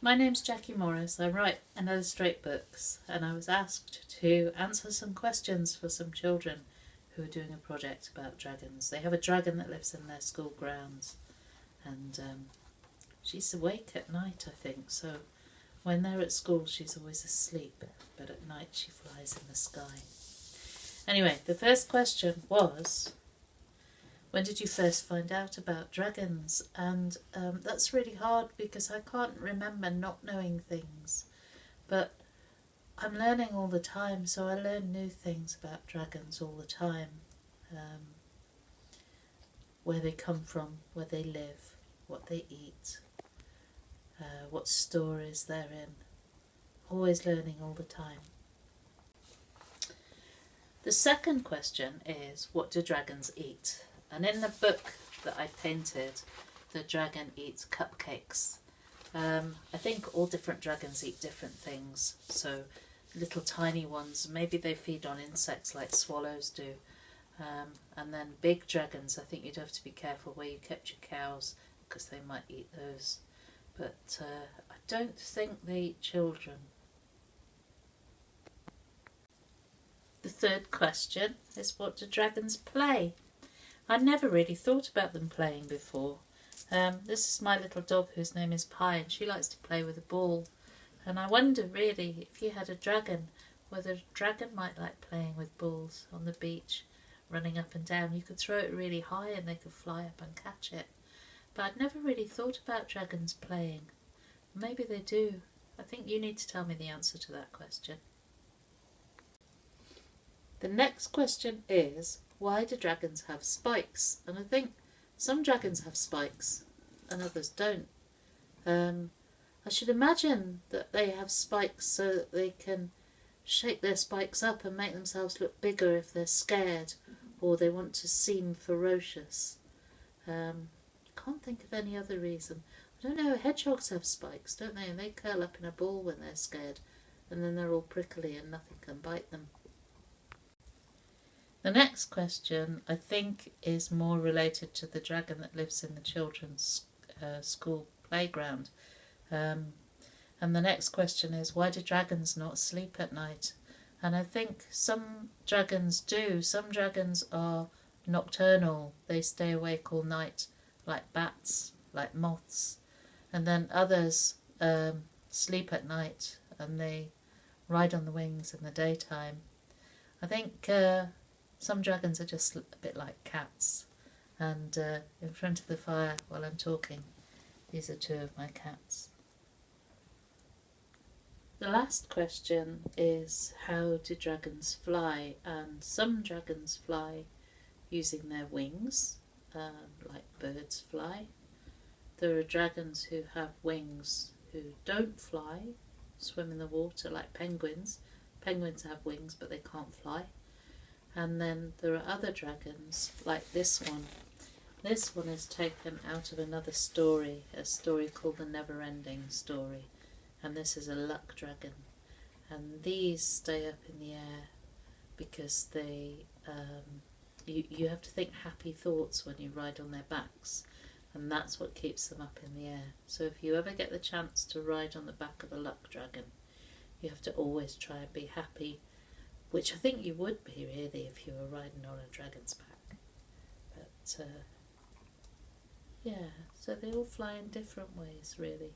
My name's Jackie Morris. I write and illustrate books, and I was asked to answer some questions for some children who are doing a project about dragons. They have a dragon that lives in their school grounds, and she's awake at night, I think, so when they're at school she's always asleep, but at night she flies in the sky. Anyway, the first question was, when did you first find out about dragons? And that's really hard because I can't remember not knowing things. But I'm learning all the time, so I learn new things about dragons all the time. Where they come from, where they live, what they eat, what stories they're in. Always learning all the time. The second question is, what do dragons eat? And in the book that I painted, the dragon eats cupcakes. I think all different dragons eat different things. So little tiny ones, maybe they feed on insects like swallows do. And then big dragons, I think you'd have to be careful where you kept your cows because they might eat those. But I don't think they eat children. The third question is, what do dragons play? I never really thought about them playing before. This is my little dog whose name is Pie, and she likes to play with a ball. And I wonder really, if you had a dragon, whether a dragon might like playing with balls on the beach, running up and down. You could throw it really high and they could fly up and catch it. But I'd never really thought about dragons playing. Maybe they do. I think you need to tell me the answer to that question. The next question is, why do dragons have spikes? And I think some dragons have spikes and others don't. I should imagine that they have spikes so that they can shake their spikes up and make themselves look bigger if they're scared or they want to seem ferocious. Can't think of any other reason. I don't know, hedgehogs have spikes, don't they? And they curl up in a ball when they're scared, and then they're all prickly and nothing can bite them. The next question, I think, is more related to the dragon that lives in the children's school playground. And the next question is, why do dragons not sleep at night? And I think some dragons do. Some dragons are nocturnal. They stay awake all night, like bats, like moths. And then others sleep at night and they ride on the wings in the daytime. I think some dragons are just a bit like cats. And in front of the fire while I'm talking, these are two of my cats. The last question is, how do dragons fly? And some dragons fly using their wings, like birds fly. There are dragons who have wings who don't fly, swim in the water like penguins. Penguins have wings but they can't fly. And then there are other dragons like this one. This one is taken out of another story, a story called The Never-Ending Story. And this is a luck dragon. And these stay up in the air because they, you have to think happy thoughts when you ride on their backs. And that's what keeps them up in the air. So if you ever get the chance to ride on the back of a luck dragon, you have to always try and be happy, which I think you would be really if you were riding on a dragon's back. But yeah, so they all fly in different ways really.